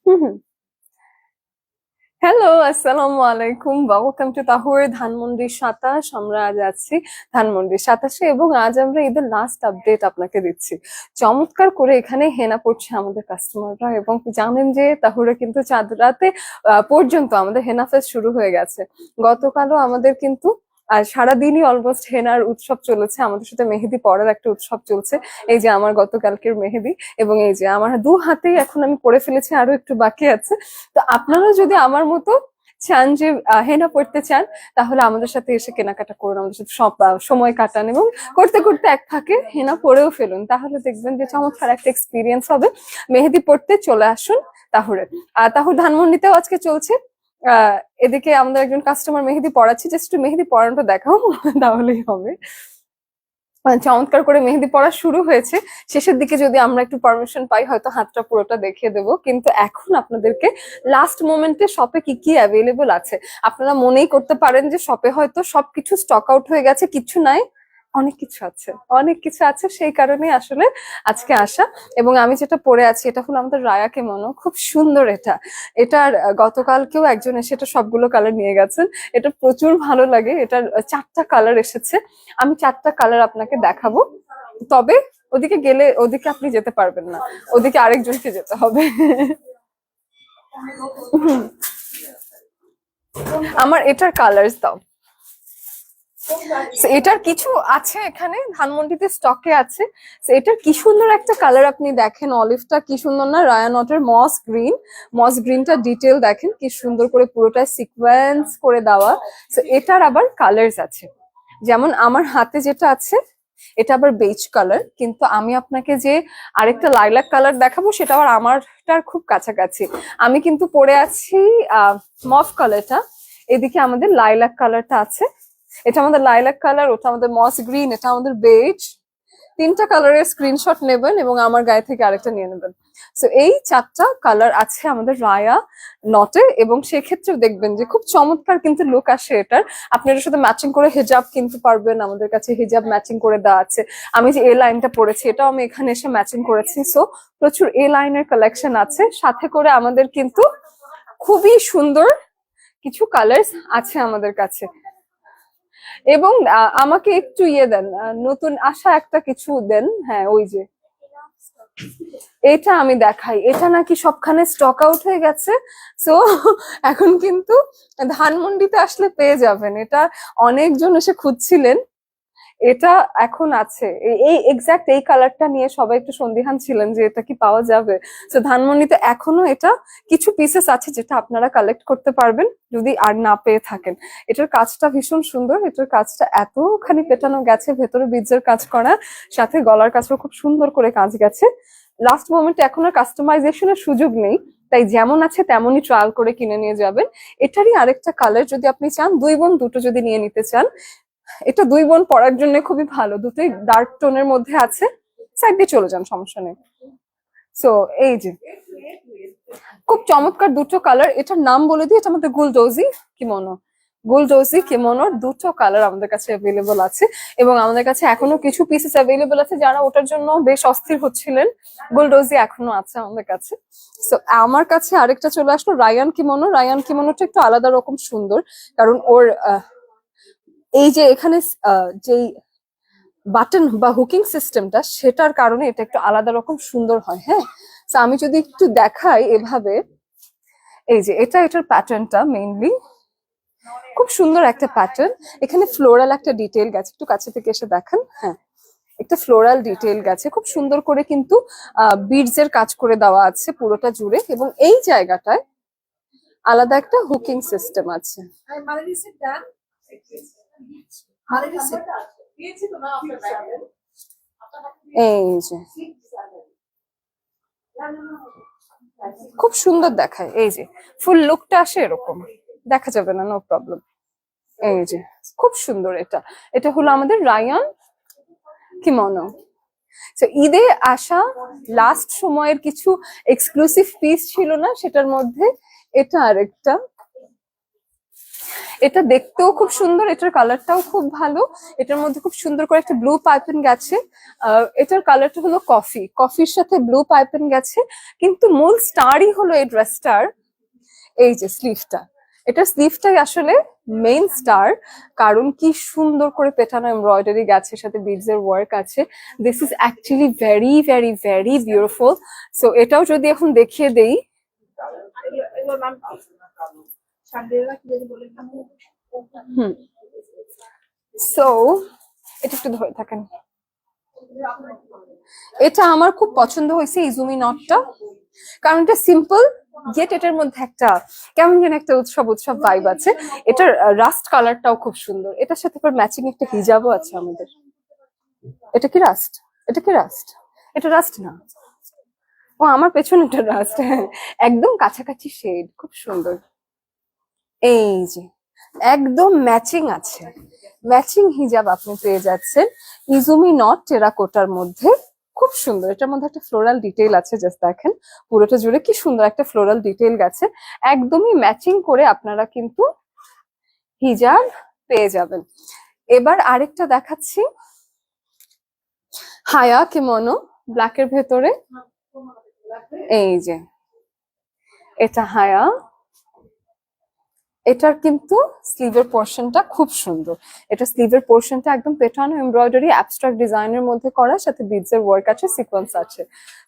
হুম হুম। Hello, আসসালামু আলাইকুম। Welcome to Tahur Dhanmondi 27। আমরা আজ আছি ধানমন্ডি 27-এ এবং আজ আমরা ঈদের লাস্ট আপডেট আপনাকে দিচ্ছি। চমৎকার করে এখানে হেনা পড়ছে আমাদের কাস্টমাররা, এবং জানেন যে তাহুরে কিন্তু চাঁদ রাতে পর্যন্ত আমাদের হেনা ফেস্ট শুরু হয়ে গেছে। গতকালও আমাদের কিন্তু আর সারাদিনই অলমোস্ট হেনার উৎসব চলেছে, আমাদের সাথে মেহেদি পড়ার একটা উৎসব চলছে। এই যে আমার গতকালকের মেহেদি, এবং এই যে আমার দু হাতেই এখন আমি পড়ে ফেলেছি, আরো একটু বাকি আছে। তো আপনারা যদি আমার মতো চান যে হেনা পড়তে চান, তাহলে আমাদের সাথে এসে কেনাকাটা করুন, আমাদের সাথে সব সময় কাটান, এবং করতে করতে এক ফাঁকে হেনা পড়েও ফেলুন, তাহলে দেখবেন যে চমৎকার একটা এক্সপিরিয়েন্স হবে। মেহেদি পড়তে চলে আসুন তাহলে। তাহলে ধানমন্ডিতেও আজকে চলছে। এদিকে আমাদের একজন কাস্টমার মেহেদি পড়াচ্ছে, জাস্ট একটু মেহেদি পড়ানোটা দেখাও তাহলেই হবে। চমৎকার করে মেহেদি পড়া শুরু হয়েছে। শেষের দিকে যদি আমরা একটু পারমিশন পাই, হয়তো হাতটা পুরোটা দেখিয়ে দেবো, কিন্তু এখন আপনাদেরকে লাস্ট মোমেন্টে শপে কি কি অ্যাভেলেবল আছে। আপনারা মনেই করতে পারেন যে শপে হয়তো সবকিছু স্টক আউট হয়ে গেছে, কিছু নাই। অনেক কিছু আছে, অনেক কিছু আছে, সেই কারণে আসলে আজকে আসা। এবং আমি যেটা পরে আছি, এটা হলো আমাদের রায়া কেমনো, খুব সুন্দর এটা। এটার গতকালকেও একজন এসে এটা সবগুলো কালার নিয়ে গেছেন। এটা প্রচুর ভালো লাগে। এটার 4টা কালার এসেছে। আমি 4টা কালার আপনাকে দেখাবো। তবে ওদিকে গেলে, ওদিকে আপনি যেতে পারবেন না, ওদিকে আরেকজনকে যেতে হবে। আমার এটার কালার্স দাও। So, এটার কিছু আছে এখানে ধানমন্ডিতে স্টকে আছে। So, এটার কি সুন্দর একটা কালার, আপনি দেখেন অলিভটা কি সুন্দর না, রায়ানটের মস গ্রিন। মস গ্রিনটা ডিটেল দেখেন কি সুন্দর করে পুরোটা সিকোয়েন্স করে দেওয়া। So, এটার আবার কালার্স আছে, যেমন আমার হাতে যেটা আছে এটা আবার বেজ কালার, কিন্তু আমি আপনাকে যে আরেকটা লাইলাক কালার দেখাবো সেটা আবার আমারটার খুব কাছাকাছি। আমি কিন্তু পরে আছি মফ কালারটা, এদিকে আমাদের লাইলাক কালারটা আছে। এটা আমাদের লাইলাক কালার, ওটা আমাদের মস গ্রিন, এটা আমাদের বেজ। 3টা কালারের স্ক্রিনশট নেবেন এবং আমার গায়ে থেকে আরেকটা নিয়ে নেবেন। সো এই 4টা কালার আছে আমাদের রায়া নটে, এবং সেক্ষেত্রেও দেখবেন যে খুব চমৎকার কিন্তু লুক আসে এটার। আপনি এটার সাথে ম্যাচিং করে হিজাব কিনতে পারবেন, আমাদের কাছে হিজাব ম্যাচিং করে দেওয়া আছে। আমি যে এ লাইনটা পরেছি, এটাও আমি এখানে এসে ম্যাচিং করেছি। সো প্রচুর এ লাইনের কালেকশন আছে, সাথে করে আমাদের কিন্তু খুবই সুন্দর কিছু কালার্স আছে আমাদের কাছে। এবং আমাকে একটু ইয়ে দেন, নতুন আসা একটা কিছু দেন। হ্যাঁ, ওই যে এটা আমি দেখাই, এটা নাকি সবখানে স্টক আউট হয়ে গেছে। সো এখন কিন্তু ধানমন্ডিতে আসলে পেয়ে যাবেন এটা। অনেকজন এসে খুঁজছিলেন, এটা এখন আছে। এই এক্সাক্ট এই কালারটা নিয়ে সবাই একটু সন্দিহান ছিলেন যে এটা কি পাওয়া যাবে। তো ধানমন্ডিতে এখনো এটা কিছু পিসেস আছে যেটা আপনারা কালেক্ট করতে পারবেন যদি আর না পেয়ে থাকেন। এটার কাজটা ভীষণ সুন্দর, এটার কাজটা এতখানি পেটানো গেছে, ভেতরে বীজের কাজ করা, সাথে গলার কাছেও খুব সুন্দর করে কাজ গেছে। লাস্ট মোমেন্টে এখন আর কাস্টমাইজেশনের সুযোগ নেই, তাই যেমন আছে তেমনই ট্রায়াল করে কিনে নিয়ে যাবেন। এটারই আরেকটা কালার যদি আপনি চান, 2 বোন দুটো যদি নিয়ে নিতে চান, এটা 2 বোন পরার জন্য খুবই ভালো, দুটোই ডার্ক টোনের মধ্যে আছে। সাইড দিয়ে চলে যান, সমস্যা নেই। সো এই যে খুব চমৎকার দুটো কালার, এটার নাম বলে দিই, এটা আমাদের গুলডোজি কিমোনো। গুলডোজি কিমোনোর দুটো কালার আমাদের কাছে অ্যাভেলেবল আছে, এবং আমাদের কাছে এখনো কিছু পিসেস অ্যাভেলেবল আছে। যারা ওটার জন্য বেশ অস্থির হচ্ছিলেন, গুলডোজি এখনো আছে আমাদের কাছে। সো আমার কাছে আরেকটা চলে আসলো রায়ান কিমোনো। রায়ান কিমোনোটা একটু আলাদা রকম সুন্দর, কারণ ওর এই যে এখানে যেই বাটন বা হুকিং সিস্টেমটা, সেটার কারণে এটা একটু আলাদা রকম সুন্দর হয়। হ্যাঁ, তো আমি যদি একটু দেখাই এভাবে, এই যে এটার প্যাটার্নটা মেইনলি খুব সুন্দর একটা প্যাটার্ন। এখানে ফ্লোরাল একটা ডিটেল গেছে, একটু কাছে থেকে এসে দেখেন। হ্যাঁ, একটা ফ্লোরাল ডিটেল গেছে, খুব সুন্দর করে কিন্তু বিডস এর কাজ করে দেওয়া আছে পুরোটা জুড়ে, এবং এই জায়গাটায় আলাদা একটা হুকিং সিস্টেম আছে। এই যে খুব সুন্দর দেখায়, এই যে ফুল লুকটা আসে এরকম, দেখা যাবে না, নো প্রবলেম। এই যে খুব সুন্দর এটা। এটা হলো আমাদের রায়ান কিমোনো। তো ঈদে আসা লাস্ট সময়ের কিছু এক্সক্লুসিভ পিস ছিল না, সেটার মধ্যে এটা আরেকটা। এটা দেখতেও খুব সুন্দর, এটার কালারটাও খুব ভালো। এটার মধ্যে খুব সুন্দর করে একটা ব্লু পাইপিং গেছে। এটার কালারটা হলো কফির সাথে ব্লু পাইপিং গেছে। কিন্তু মূল স্টারই হলো এই ড্রেসটার এই যে স্লিভটা। এটা স্লিভটাই আসলে মেইন স্টার, কারণ কি সুন্দর করে পেটানো এমব্রয়ডারি গেছে, সাথে বিডস এর ওয়ার্ক আছে। This is actually very very very beautiful. So এটাও যদি এখন দেখিয়ে দেই। সো এটা একটু ধরে থাকেন। এটা আমার খুব পছন্দ হয়েছে ইজুমি নটটা, কারণ এটা সিম্পল, গেট এটার মধ্যে একটা কেমন যেন একটা উৎসব উৎসব ভাইব আছে। এটার রাস্ট কালারটাও খুব সুন্দর। এটার সাথে ম্যাচিং একটা হিজাবও আছে আমাদের। এটা কি রাস্ট? এটা কি রাস্ট? এটা রাস্ট না, ও আমার পেছনে একটা রাস্ট। হ্যাঁ, একদম কাছাকাছি শেড, খুব সুন্দর। এই যে একদম ম্যাচিং আছে, ম্যাচিং হিজাব আপনি পেয়ে যাচ্ছেন ইজুমি নট টেরাকোটার মধ্যে। খুব সুন্দর, এটার মধ্যে একটা ফ্লোরাল ডিটেইল আছে, জাস্ট দেখেন পুরোটা জুড়ে কি সুন্দর একটা ফ্লোরাল ডিটেইল গেছে। একদমই ম্যাচিং করে আপনারা কিন্তু হিজাব পেয়ে যাবেন। এবার আরেকটা দেখাচ্ছি, হায়া কিমোনো ব্ল্যাকের ভেতরে। এই যে এটা হায়া, এটার কিন্তু স্লিভের পোর্শনটা খুব সুন্দর। এটা স্লিভের পোর্শনটা একদম পেটানো এমব্রয়ডারি অ্যাবস্ট্রাক্ট ডিজাইনের মধ্যে করা, সাথে বিডস এর ওয়ার্ক আছে, সিকোয়েন্স আছে।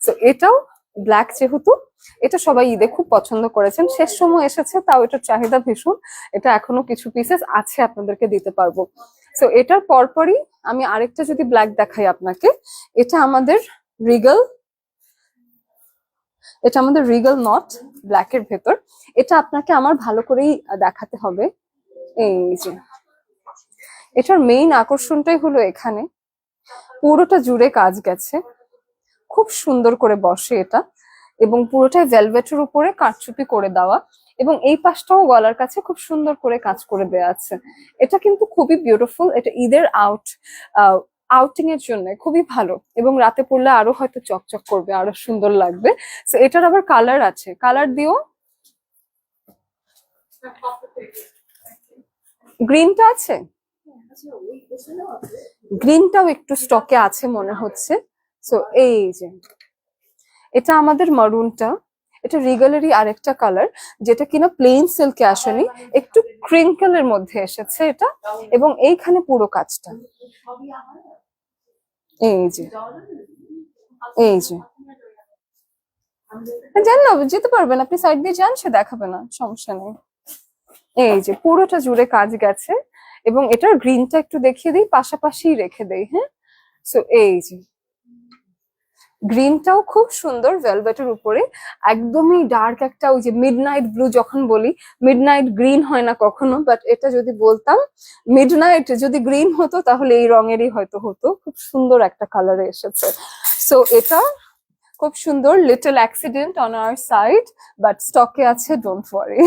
সো এটাও ব্ল্যাক, যেহেতু এটা সবাই ঈদে খুব পছন্দ করেছেন, শেষ সময় এসেছে, তাও এটার চাহিদা ভীষণ। এটা এখনো কিছু পিসেস আছে, আপনাদেরকে দিতে পারবো। সো এটার পরপরই আমি আরেকটা যদি ব্ল্যাক দেখাই আপনাকে, এটা আমাদের রিগল, এটা আমাদের রিগল নট ব্ল্যাকের ভেতর। এটা আপনাকে আমার ভালো করেই দেখাতে হবে। এই যে এটার মেইন আকর্ষণটাই হলো এখানে পুরোটা জুড়ে কাজ গেছে, খুব সুন্দর করে বসে এটা, এবং পুরোটাই ভেলভেটের উপরে কারচুপি করে দেওয়া, এবং এই পাশটাও গলার কাছে খুব সুন্দর করে কাজ করে দেওয়া আছে। এটা কিন্তু খুবই বিউটিফুল। এটা ঈদের আউটিং এর জন্য খুবই ভালো, এবং রাতে পরলে আরো হয়তো চকচক করবে, আরো সুন্দর লাগবে। তো এটার আবার কালার আছে, কালার দিও। গ্রিনটা আছে, গ্রিনটাও একটু স্টকে আছে মনে হচ্ছে। সো এই যে এটা আমাদের মারুনটা, এটা রিগালেরই আরেকটা কালার, যেটা কিনা প্লেন সিল্কে আসেনি, একটু ক্রিঙ্কেলের মধ্যে এসেছে এটা, এবং এইখানে পুরো কাজটা। এই যে এই যে জান না, যেতে পারবেন আপনি, সাইড দিয়ে যান, সে দেখাবে না, সমস্যা নেই। এই যে পুরোটা জুড়ে কাজ গেছে, এবং এটার গ্রিনটা একটু দেখিয়ে দিই, পাশাপাশি রেখে দেই। হ্যাঁ, সো এই যে গ্রিনটাও খুব সুন্দর ভেলভেটের উপরে, একদমই ডার্ক একটা, ওই যে মিডনাইট ব্লু যখন বলি, মিডনাইট গ্রিন হয় না কখনো, বাট এটা যদি বলতাম মিডনাইট যদি গ্রিন হতো তাহলে এই রঙেরই হয়তো হতো। খুব সুন্দর একটা কালারে এসেছে। সো এটা খুব সুন্দর, little accident on our side, but স্টকে আছে, ডোন্ট ওয়ারি।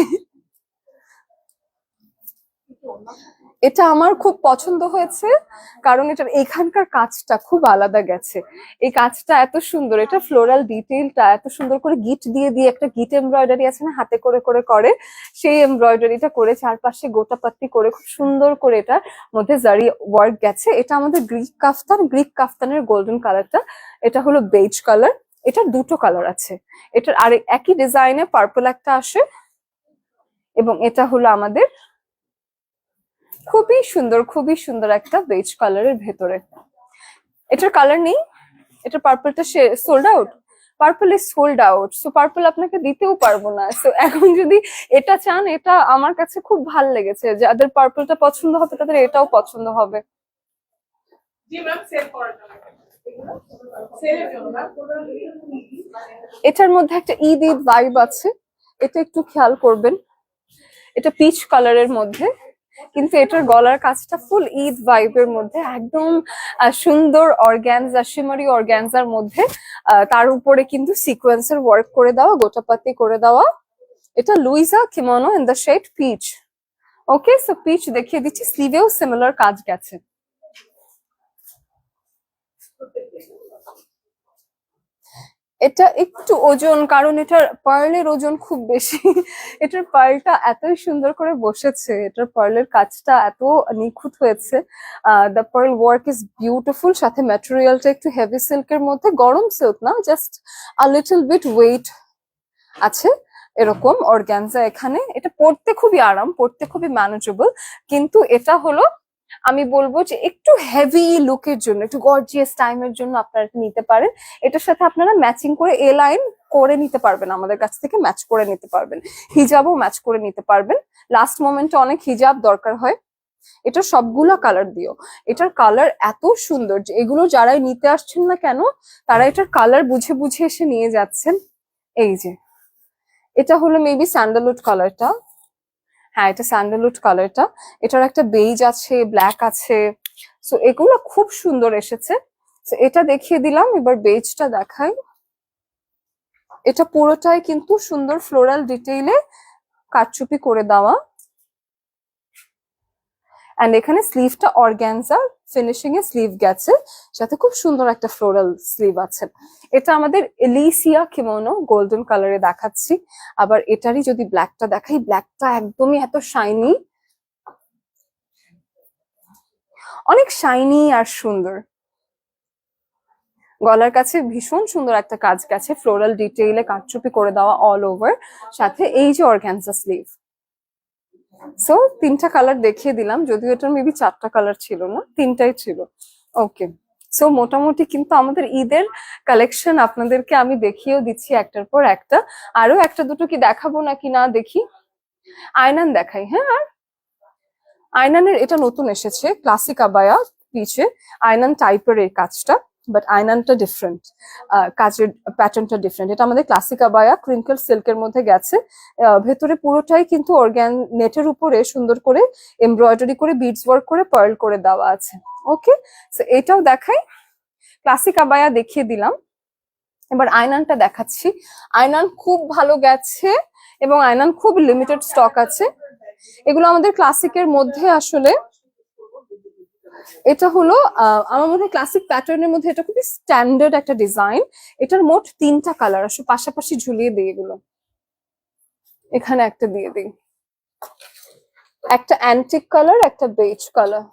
এটা আমার খুব পছন্দ হয়েছে, কারণ এটার এখানকার কাজটা খুব আলাদা গেছে। এই কাজটা এত সুন্দর, এটা ফ্লোরাল ডিটেইলটা এত সুন্দর করে গিট দিয়ে দিয়ে, একটা গিট এমব্রয়ডারি আছে না হাতে করে করে করে, সেই এমব্রয়ডারিটা করে চারপাশে গোটাপাত্তি করে খুব সুন্দর করে এটার মধ্যে জারি ওয়ার্ক গেছে। এটা আমাদের গ্রিক কাফতান, গ্রিক কাফতানের গোল্ডেন কালারটা, এটা হলো বেজ কালার। এটার দুটো কালার আছে, এটার আর একই ডিজাইনে পার্পল একটা আসে, এবং এটা হলো আমাদের খুবই সুন্দর, খুবই সুন্দর একটা বেজ কালারের ভেতরে। এটার কালার নেই, এটা পার্পলটা sold out, purple is sold out. So purple আপনাকে দিতেও পারবো না। সো এখন যদি এটা চান, এটা আমার কাছে খুব ভাল লেগেছে, যাদের পার্পলটা পছন্দ হবে তাদের এটাও পছন্দ হবে। এটার মধ্যে একটা ঈদ ঈদ ভাইব আছে, এটা একটু খেয়াল করবেন। এটা পিচ কালারের মধ্যে, কিন্তু এটার গলার কাজটা ফুল ঈদ ভাইবের মধ্যে, একদম সুন্দর অর্গানজা, শিমারি অর্গানজার মধ্যে, তার উপরে কিন্তু সিকোয়েন্সের ওয়ার্ক করে দেওয়া, গোটাপাতি করে দেওয়া। এটা Luiza kimono in the shade peach. Okay, so peach দেখিয়ে দিচ্ছি, স্লিভেও সিমিলার কাজ গেছে। এটা একটু ওজন, কারণ এটার পার্লের ওজন খুব বেশি। এটার পার্লটা এতই সুন্দর করে বসেছে, এটার পার্লের কাজটা এত নিখুঁত হয়েছে। The pearl work is beautiful. সাথে ম্যাটেরিয়ালটা একটু হেভি সিল্কের মধ্যে, গরম সিল্ক না, just a little bit weight আছে এরকম অর্গানজা এখানে। এটা পড়তে খুবই আরাম, পড়তে খুবই ম্যানেজেবল, কিন্তু এটা হলো আমি বলবো যে একটু হেভি লুকের জন্য, একটু গর্জিয়াস টাইমের জন্য আপনারা নিতে পারেন। এটার সাথে আপনারা ম্যাচিং করে এ লাইন করে নিতে পারবেন, আমাদের কাছ থেকে ম্যাচ করে নিতে পারবেন, হিজাবও ম্যাচ করে নিতে পারবেন। লাস্ট মোমেন্টে অনেক হিজাব দরকার হয়, এটা সবগুলা কালার দিও। এটার কালার এত সুন্দর যে এগুলো যারাই নিতে আসছেন না কেন, তারা এটার কালার বুঝে বুঝে এসে নিয়ে যাচ্ছেন। এই যে এটা হলো মেবি স্যান্ডালউড কালারটা, হ্যাঁ এটা স্যান্ডালউড কালারটা। এটার একটা বেজ আছে, ব্ল্যাক আছে, সো এগুলো খুব সুন্দর এসেছে। তো এটা দেখিয়ে দিলাম, এবার বেজটা দেখাই। এটা পুরোটাই কিন্তু সুন্দর ফ্লোরাল ডিটেইলে কারচুপি করে দেওয়া, এন্ড এখানে স্লিভটা অর্গানজা ফিনিশিং এ স্লিভ গেছে, সাথে খুব সুন্দর একটা ফ্লোরাল স্লিভ আছে। এটা আমাদের এলিসিয়া কিমোনো গোল্ডেন কালারে দেখাচ্ছি। আবার এটারই যদি ব্ল্যাকটা দেখাই, ব্ল্যাকটা একদমই এত শাইনি, অনেক শাইনি আর সুন্দর। গলার কাছে ভীষণ সুন্দর একটা কাজ গেছে, ফ্লোরাল ডিটেইলে কারচুপি করে দেওয়া অল ওভার, সাথে এই যে অর্গানজা স্লিভ। সো তিনটা কালার দেখিয়ে দিলাম, যদিও এটার মেবি চারটা কালার ছিল না, তিনটাই ছিল। ওকে, সো মোটামুটি কিন্তু আমাদের ঈদের কালেকশন আপনাদেরকে আমি দেখিয়েও দিচ্ছি একটার পর একটা। আরো একটা দুটো কি দেখাবো নাকি না দেখি। আয়নান দেখাই, হ্যাঁ। আর আয়নানের এটা নতুন এসেছে, ক্লাসিক আবায়া পিছে আয়নান টাইপের এই কাজটা, বাট আয়নানটা ডিফারেন্ট, কাজের প্যাটার্নটা ডিফারেন্ট। এটা আমাদের ক্লাসিক আবায়া ক্রিঙ্কল সিল্কের মধ্যে গেছে, ভেতরে পুরোটাই কিন্তু অর্গান নেটের উপরে সুন্দর করে এমব্রয়ডারি করে বিডস ওয়ার্ক করে পার্ল করে দেওয়া আছে। ওকে, সো এটাও দেখাই, ক্লাসিক আবায়া দেখিয়ে দিলাম। এবার আয়নানটা দেখাচ্ছি। আয়নান খুব ভালো গেছে এবং আয়নান খুব লিমিটেড স্টক আছে। এগুলো আমাদের ক্লাসিকের মধ্যে আসলে, এটা হলো আমার মনে হয় ক্লাসিক প্যাটার্নের মধ্যে এটা খুবই স্ট্যান্ডার্ড একটা ডিজাইন। এটার মোট তিনটা কালার আসলে পাশাপাশি ঝুলিয়ে দিই, এগুলো এখানে একটা দিয়ে দিই, একটা অ্যান্টিক কালার, একটা বেজ কালার।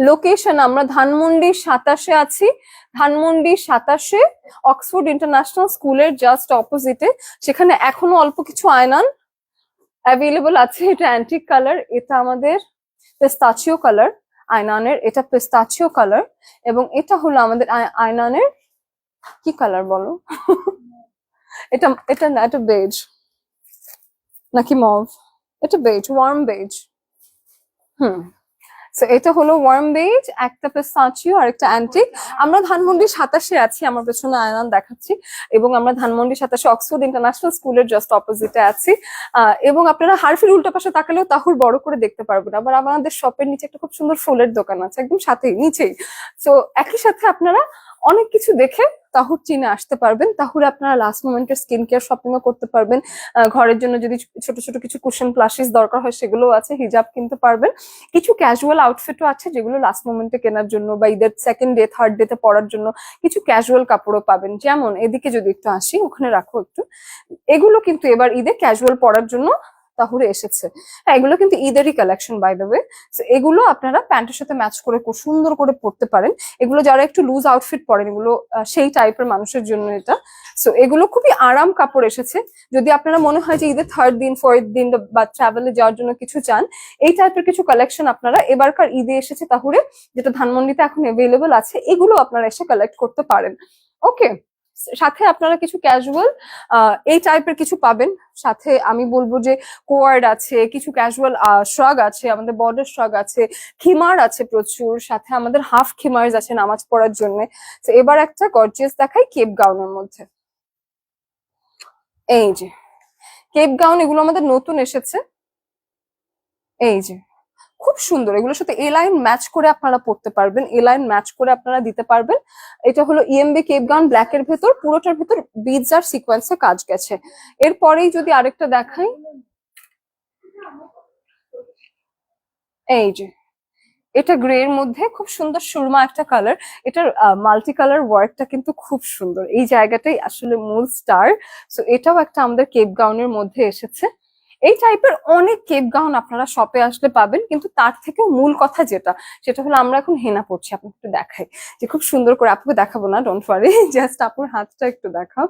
লোকেশন আমরা ধানমন্ডি 27-এ আছি, ধানমন্ডি 27-এ অক্সফোর্ড ইন্টারন্যাশনাল স্কুলের জাস্ট অপোজিটে। সেখানে এখনো অল্প কিছু আয়নান অ্যাভেলেবল আছে। এটা অ্যান্টিক কালার, এটা আমাদের পেস্তাচিও কালার আয়নানের, এটা পেস্তাচিও কালার, এবং এটা হলো আমাদের আয়নানের কি কালার বলো? এটা এটা না, এটা বেজ নাকি মভ? এটা বেজ, ওয়ার্ম বেজ। হুম, সো এটা হলো ওয়ার্ম বেজ, একটা পেস্তাচিও আর একটা অ্যান্টিক। আমরা ধানমন্ডি 27-এ আছি, আমার পেছনে আয়নান দেখাচ্ছি, এবং আমরা ধানমন্ডি 27-এ অক্সফোর্ড ইন্টারন্যাশনাল স্কুলের জাস্ট অপোজিটে আছি। এবং আপনারা হারফির উল্টা পাশে তাকালেও তাহুর বড় করে দেখতে পারবেন। আবার আমাদের শপের নিচে একটা খুব সুন্দর ফুলের দোকান আছে, একদম সাথেই নিচেই। সো একই সাথে আপনারা অনেক কিছু দেখে তাহুর চিনে আসতে পারবেন। তাহুরে আপনারা লাস্ট মোমেন্টের স্কিন কেয়ার শপিংও করতে পারবেন, ঘরের জন্য যদি ছোট ছোট কিছু কুশন প্লাসিস দরকার হয় সেগুলো আছে, হিজাব কিনতে পারবেন, কিছু ক্যাজুয়াল আউটফিটও আছে যেগুলো লাস্ট মোমেন্টে কেনার জন্য বা ঈদের সেকেন্ড ডে থার্ড ডে তে পরার জন্য কিছু ক্যাজুয়াল কাপড়ও পাবেন। যেমন এদিকে যদি একটু আসি, ওখানে রাখো একটু, এগুলো কিন্তু এবার ঈদে ক্যাজুয়াল পরার জন্য তাহুরে এসেছে। হ্যাঁ, এগুলো কিন্তু ঈদেরই কালেকশন বাই দ্য ওয়ে। এগুলো আপনারা প্যান্টের সাথে ম্যাচ করে খুব সুন্দর করে পরতে পারেন। এগুলো যারা একটু লুজ আউটফিট পরেন, এগুলো সেই টাইপের মানুষের জন্য এটা। সো এগুলো খুবই আরাম কাপড় এসেছে। যদি আপনারা মনে হয় যে ঈদের থার্ড দিন ফোর্থ দিন বা ট্রাভেলে যাওয়ার জন্য কিছু চান, এই টাইপের কিছু কালেকশন আপনারা এবারকার ঈদে এসেছে তাহুরে, যেটা ধানমন্ডিতে এখন এভেলেবল আছে, এগুলো আপনারা এসে কালেক্ট করতে পারেন। ওকে, সাথে আপনারা কিছু ক্যাজুয়াল এই টাইপের কিছু পাবেন। সাথে আমি বলবো যে কোয়ার্ড আছে, কিছু ক্যাজুয়াল শ্রাগ আছে, আমাদের বর্ডার শ্রাগ আছে, খিমার আছে প্রচুর, সাথে আমাদের হাফ খিমার্স আছে নামাজ পড়ার জন্য। তো এবার একটা গর্জিয়াস দেখাই কেপ গাউনের মধ্যে। এই যে কেপ গাউন, এগুলো আমাদের নতুন এসেছে। এই যে খুব সুন্দর, এগুলোর সাথে এ লাইন ম্যাচ করে আপনারা পড়তে পারবেন, এ লাইন ম্যাচ করে আপনারা দিতে পারবেন। এটা হলো ইএমবি কেপ গাউন, ব্ল্যাক এর ভেতর, পুরোটার ভেতর বিডস আর সিকোয়েন্সে কাজ গেছে। এরপরেই যদি আরেকটা দেখাই, এই যে এটা গ্রে এর মধ্যে খুব সুন্দর সুরমা একটা কালার। এটার মাল্টি কালার ওয়ার্কটা কিন্তু খুব সুন্দর, এই জায়গাটাই আসলে মূল স্টার। সো এটাও একটা আমাদের কেপ গাউনের মধ্যে এসেছে। এই টাইপের অনেক কেপ গাউন আপনারা শপে আসলে পাবেন, কিন্তু তার থেকেও মূল কথা যেটা, সেটা হলো আমরা এখন হেনা পড়ছি। আপনাকে একটু দেখাই যে খুব সুন্দর করে, আপুকে দেখাবো না, ডোন্ট ওয়ারি, জাস্ট আপুর হাতটা একটু দেখাও,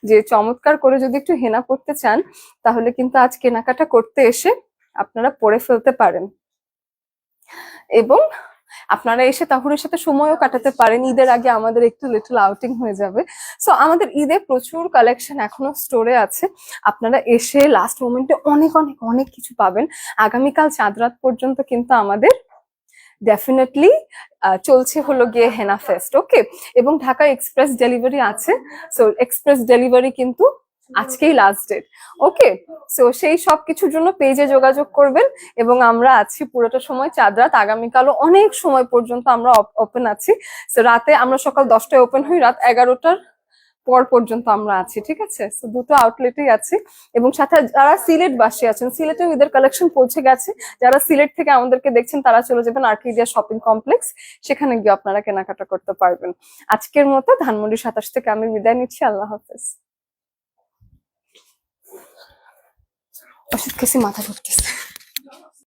যে চমৎকার করে যদি একটু হেনা পড়তে চান তাহলে কিন্তু আজ কেনাকাটা করতে এসে আপনারা পরে ফেলতে পারেন, এবং আপনারা এসে তাহুরের সাথে সময়ও কাটাতে পারেন। ঈদের আগে আমাদের একটু লিটল আউটিং হয়ে যাবে। সো আমাদের ঈদে প্রচুর কালেকশন এখনো স্টোরে আছে, আপনারা এসে লাস্ট মোমেন্টে অনেক অনেক অনেক কিছু পাবেন। আগামীকাল চাঁদ রাত পর্যন্ত কিন্তু আমাদের ডেফিনেটলি চলছে হলো গিয়ে হেনা ফেস্ট, ওকে। এবং ঢাকা এক্সপ্রেস ডেলিভারি আছে, সো এক্সপ্রেস ডেলিভারি কিন্তু আজকেই লাস্ট ডেট, ওকে। সো সেই সব কিছুর জন্য পেজে যোগাযোগ করবেন, এবং আমরা আছি পুরোটা সময় চাঁদ রাত, আগামীকালও অনেক সময় পর্যন্ত আমরা ওপেন আছি। সো রাতে আমরা সকাল 10টায় ওপেন হই, রাত 11টার পর পর্যন্ত আমরা আছি, ঠিক আছে। সো দুটো আউটলেটেই আছি, এবং সাথে যারা সিলেটবাসী আছেন, সিলেটেও ঈদের কালেকশন পৌঁছে গেছে, যারা সিলেট থেকে আমাদেরকে দেখছেন তারা চলে যাবেন আর্কেডিয়া শপিং কমপ্লেক্স, সেখানে গিয়ে আপনারা কেনাকাটা করতে পারবেন। আজকের মতো ধানমন্ডি 27 থেকে আমি বিদায় নিচ্ছি, আল্লাহ হাফেজ। ওষুধ খেয়েছি, মাথা ঘুরতেছে।